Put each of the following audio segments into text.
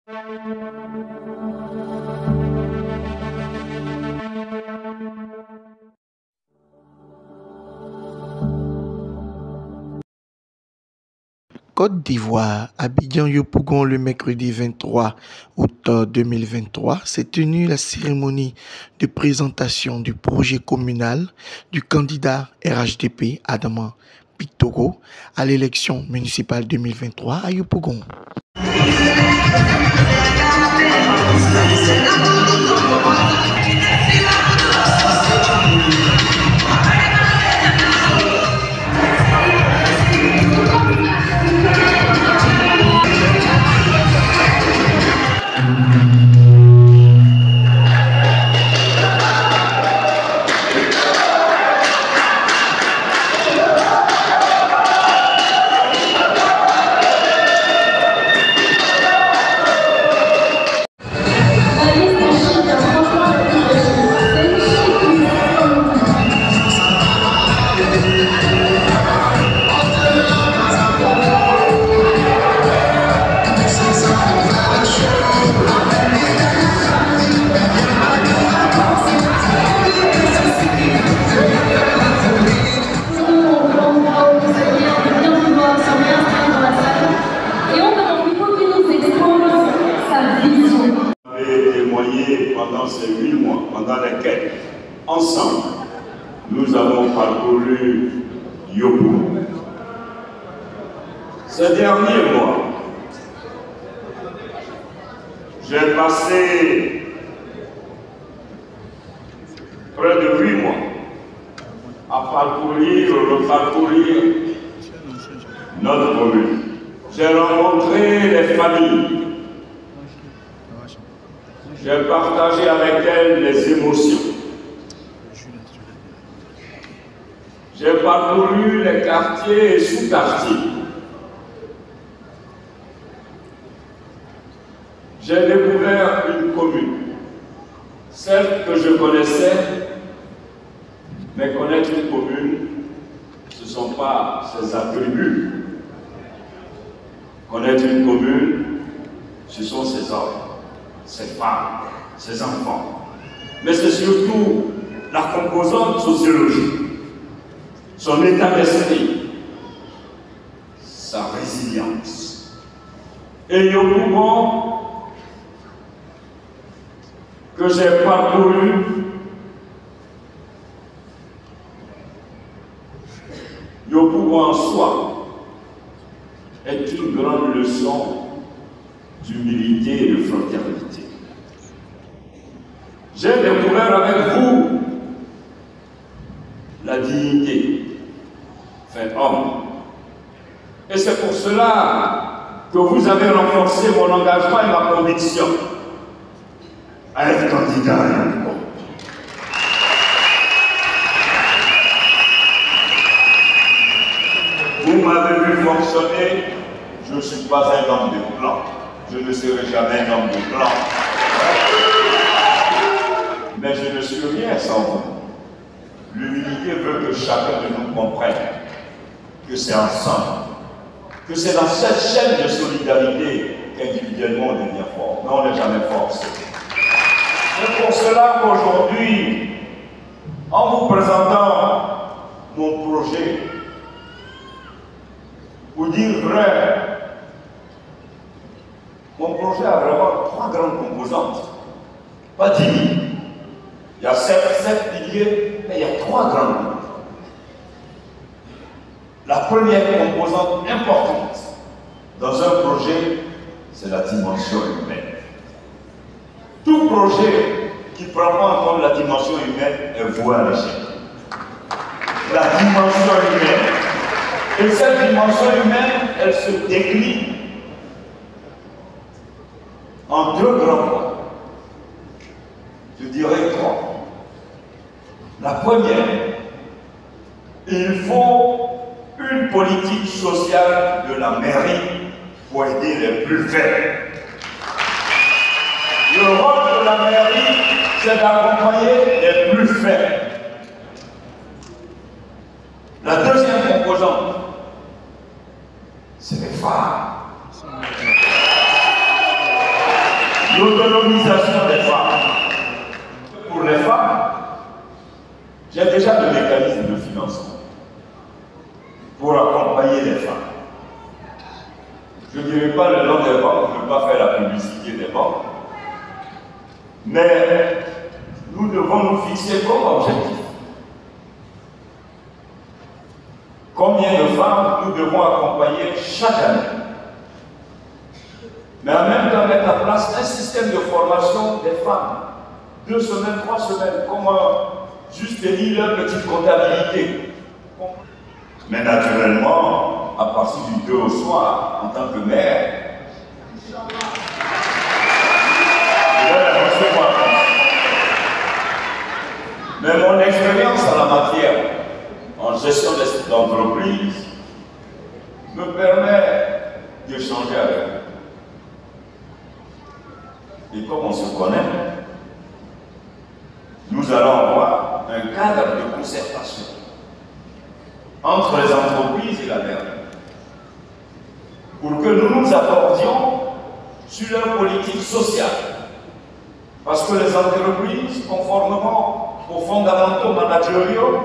Côte d'Ivoire, Abidjan-Yopougon, le mercredi 23 août 2023, s'est tenue la cérémonie de présentation du projet communal du candidat RHDP Adama Pictogo à l'élection municipale 2023 à Yopougon. Pendant ces 8 mois, pendant lesquels, ensemble, nous avons parcouru Yopougon. Ces derniers mois, j'ai passé près de 8 mois à reparcourir notre commune. J'ai rencontré les familles. J'ai partagé avec elles les émotions. J'ai parcouru les quartiers et sous-quartiers. J'ai découvert une commune, celle que je connaissais, mais connaître une commune, ce ne sont pas ses attributs. Connaître une commune, ce sont ses hommes, ses femmes, ses enfants. Mais c'est surtout la composante sociologique, son état d'esprit, sa résilience. Et Yopougon, que j'ai parcouru, Yopougon en soi est une grande leçon d'humilité et de fraternité. J'ai découvert avec vous la dignité, fait homme. Et c'est pour cela que vous avez renforcé mon engagement et ma conviction à être candidat à Yopougon. Vous m'avez vu fonctionner, je ne suis pas un homme de plan. Je ne serai jamais un homme de plan. Mais je ne suis rien sans vous. L'humilité veut que chacun de nous comprenne que c'est ensemble, que c'est dans cette chaîne de solidarité qu'individuellement on devient fort. Mais on n'est jamais fort. C'est pour cela qu'aujourd'hui, en vous présentant mon projet, pour dire vrai, mon projet a vraiment 3 grandes composantes. Pas 10 000. Il y a 7 piliers, mais il y a 3 grandes composantes. La première composante importante dans un projet, c'est la dimension humaine. Tout projet qui ne prend pas en compte la dimension humaine est voué à l'échec. La dimension humaine. Et cette dimension humaine, elle se décline en 2 grands points. Je dirais 3. La première, il faut une politique sociale de la mairie pour aider les plus faibles. Le rôle de la mairie, c'est d'accompagner les plus faibles. La deuxième composante, c'est les femmes. l'autonomisation des femmes. Pour les femmes, j'ai déjà le mécanisme de financement pour accompagner les femmes. Je ne dirai pas le nom des banques, je ne veux pas faire la publicité des banques, mais nous devons nous fixer comme objectif. Combien de femmes nous devons accompagner chaque année? Mais en même temps, mettre en place un système de formation des femmes. 2 semaines, 3 semaines, comment juste tenir leur petite comptabilité. Mais naturellement, à partir du 2 au soir, en tant que mère, mais mon expérience en la matière, en gestion d'entreprise, me permet d'échanger avec eux. Et comme on se connaît, nous allons avoir un cadre de concertation entre les entreprises et la mairie pour que nous nous accordions sur leur politique sociale. Parce que les entreprises, conformément aux fondamentaux managériaux,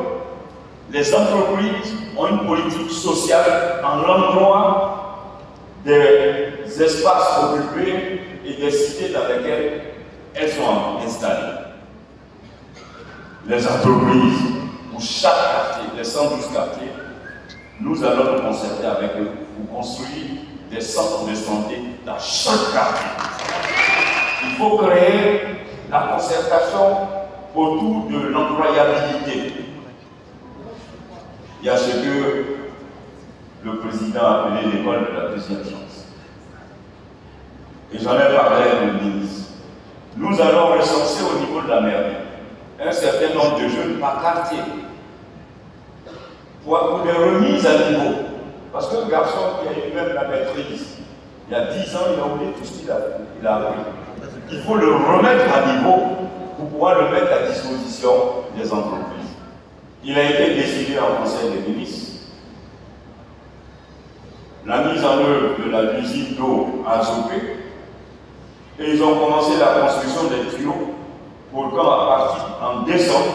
les entreprises ont une politique sociale en l'endroit des espaces occupés et des cités dans lesquelles elles sont installées. Les entreprises, pour chaque quartier, les 112 quartiers, nous allons nous concerter avec eux pour construire des centres de santé dans chaque quartier. Il faut créer la concertation autour de l'employabilité. Il y a ce que le président a appelé l'école de la deuxième chance. Et j'en ai parlé avec le ministre. Nous allons recenser au niveau de la mairie un certain nombre de jeunes par quartier pour des remises à niveau. Parce que le garçon qui a eu même la maîtrise, il y a 10 ans, il a oublié tout ce qu'il a appris. Il faut le remettre à niveau pour pouvoir le mettre à disposition des entreprises. Il a été décidé en Conseil des ministres la mise en œuvre de l'usine d'eau à Zopé, et ils ont commencé la construction des tuyaux pour qu'à partir en décembre,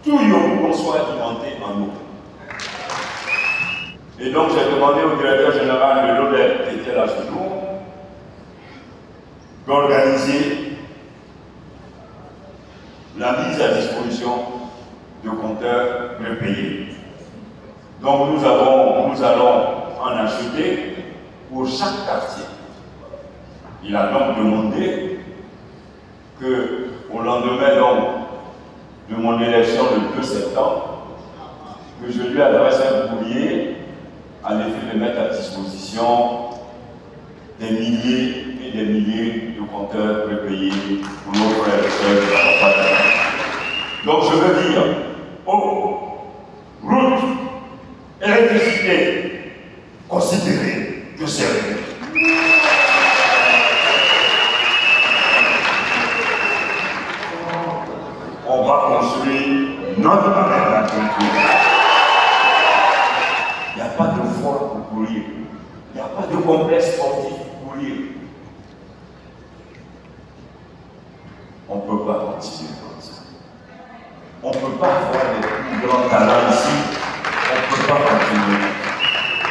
tout Yopougon soit alimenté en eau. Et donc j'ai demandé au directeur général de l'ODEP, qui était là ce jour, d'organiser la mise à disposition de compteurs prépayés. Donc nous allons en acheter pour chaque quartier. Il a donc demandé que, au lendemain donc, de mon élection le 2 septembre, que je lui adresse un courrier à l'effet de mettre à disposition des milliers et des milliers de compteurs prépayés pour nos frères et sœurs de la campagne. Donc je veux dire, eau, route, électricité, considérez que c'est rien. On va construire notre palais d'agriculture. Il n'y a pas de voie pour courir. Il n'y a pas de complexe sportif pour courir. On ne peut pas continuer comme ça. On ne peut pas avoir des plus grands talents ici. On ne peut pas continuer.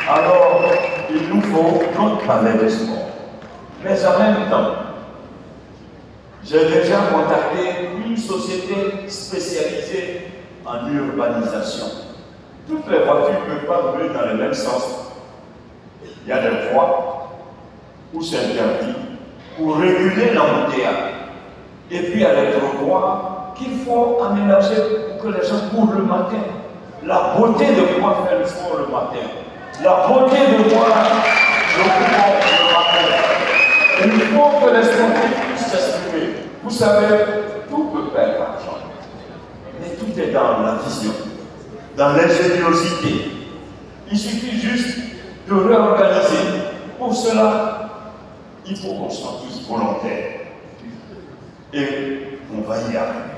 Alors, il nous faut notre palais de sport. Mais en même temps, j'ai déjà contacté une société spécialisée en urbanisation. Toutes les voitures ne peuvent pas rouler dans le même sens. Il y a des voies où c'est interdit pour réguler l'embouteillage. Et puis il y a des trottoirs qu'il faut aménager pour que les gens courent le matin. La beauté de pouvoir faire le sport le matin. La beauté de pouvoir le matin. Et il faut que les sportifs puissent s'exprimer. Vous savez, tout peut perdre l'argent. Mais tout est dans la vision, dans l'ingéniosité. Il suffit juste de réorganiser. Pour cela, il faut qu'on soit tous volontaires. Et on va y arriver.